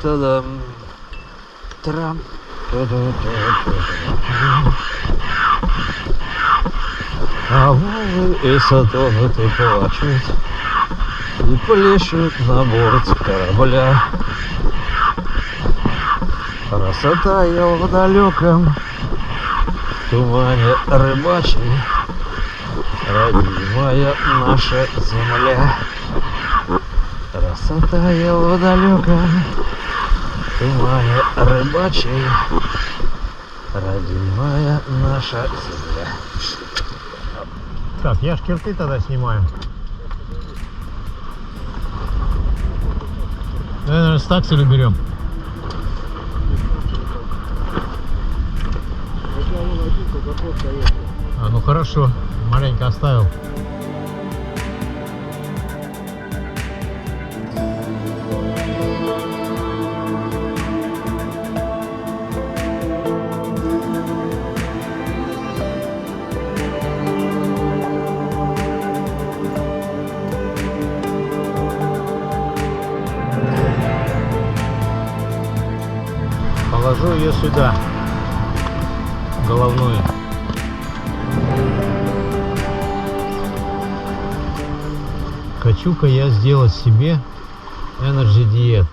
Та-дам. Трам. А волны и сатоны плачут и плещут на борт корабля. Красота я в далеком тумане рыбачий, родимая наша земля. Красота я в далеком тумане рыбачий, родимая наша земля. Так, я шкирты тогда снимаю. Наверное, с такселю берем. А, ну хорошо, маленько оставил. Положу ее сюда, головную. Хочу-ка я сделать себе Energy Diet.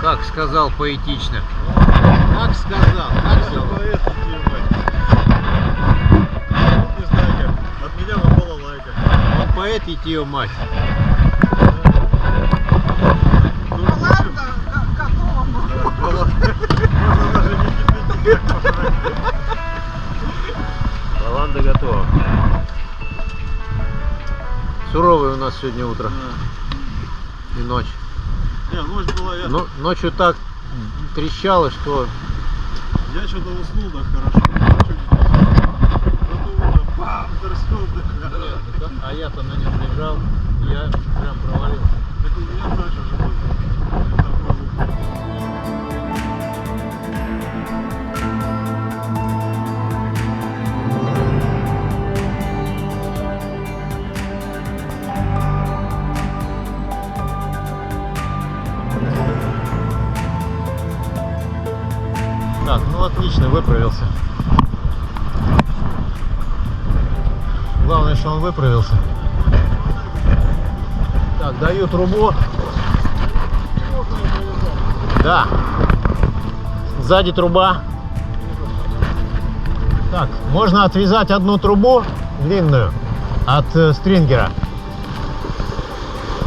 Как сказал поэтично. Как сказал. Как сказал. Не знаю как. От меня выпала лайка. Он поэт и ее мать. Лаванда готова. Суровое у нас сегодня утро. И ночь. Не, ночь была я. Но ночью так трещало, что... Я что-то уснул, так хорошо. Зато утром бам, торсёл, да. А я-то на нем лежал, я прям провалился. Так у меня ночь уже была. Так, ну отлично, выправился. Главное, что он выправился. Так, даю трубу. Да. Сзади труба. Так, можно отвязать одну трубу длинную от стрингера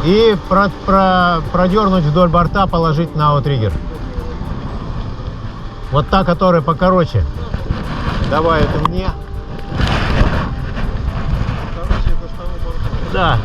и продернуть вдоль борта, положить на аутриггер. Вот та, которая покороче. Давай это мне. Короче, это с того борта. Да.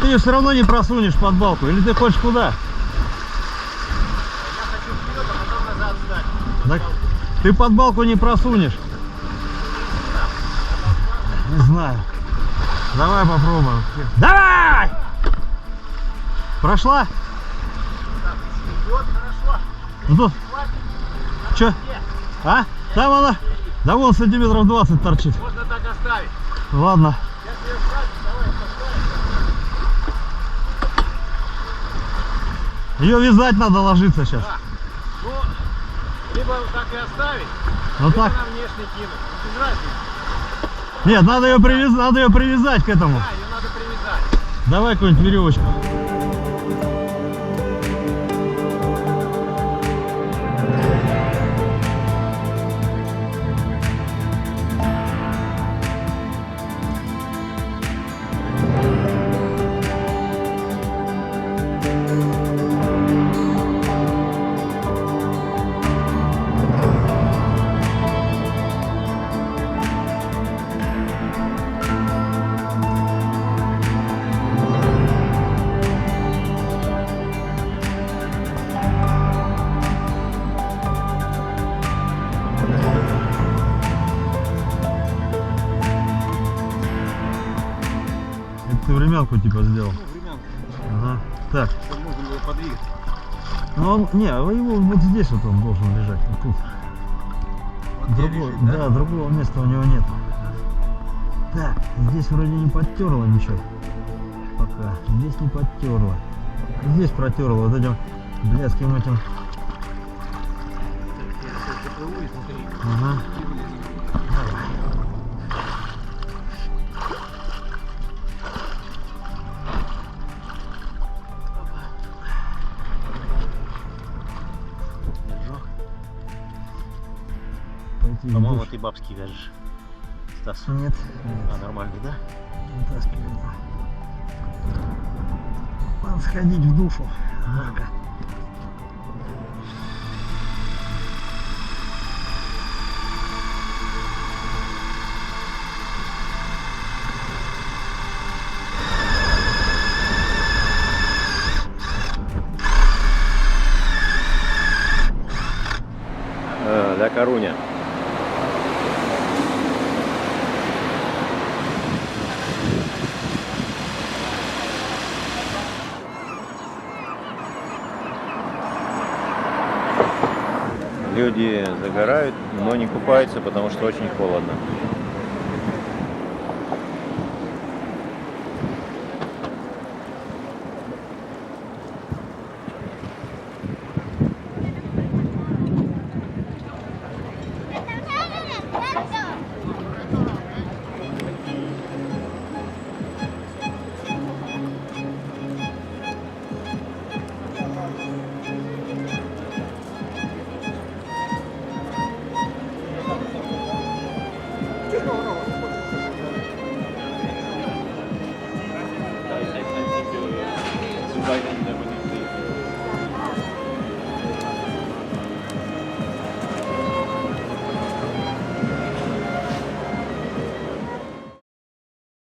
ты ее все равно не просунешь под балку. Или ты хочешь куда? Я хочу вперед, а потом назад сдать. Так, ты под балку не просунешь. Не знаю. Давай попробуем. Давай! Прошла? Идет хорошо. Ну тут. Че? А? Там она. Да вон сантиметров 20 торчит. Можно так оставить. Ладно. Я тебе сзади, давай, поставь. Ее вязать надо ложиться сейчас. Да. Ну, либо вот так и оставить, Вот либо так. на внешний кинуть. Без разницы. Нет, надо ее привязать к этому. Да, ее надо привязать. Давай какую-нибудь веревочку. Это ты времянку типа сделал. Ну, времянку, Ага. Так. чтобы можно было подвигать. Ну он, не, его вот здесь вот он должен лежать. Вот тут. Вот где Другого, лежит, да, другого места у него нет. Так, здесь вроде не подтерло ничего. Пока. Здесь не подтерло. Здесь протерло вот этим блядским этим. Я сейчас поплыву и смотри. Ага. Пойти в По-моему, душ. ты бабский вяжешь, Стас. Нет. А, нормальный, да? Вытаскивай, да. Надо сходить в душу. Надо. Ля Коруня. Люди загорают, но не купаются, потому что очень холодно. Zuweisung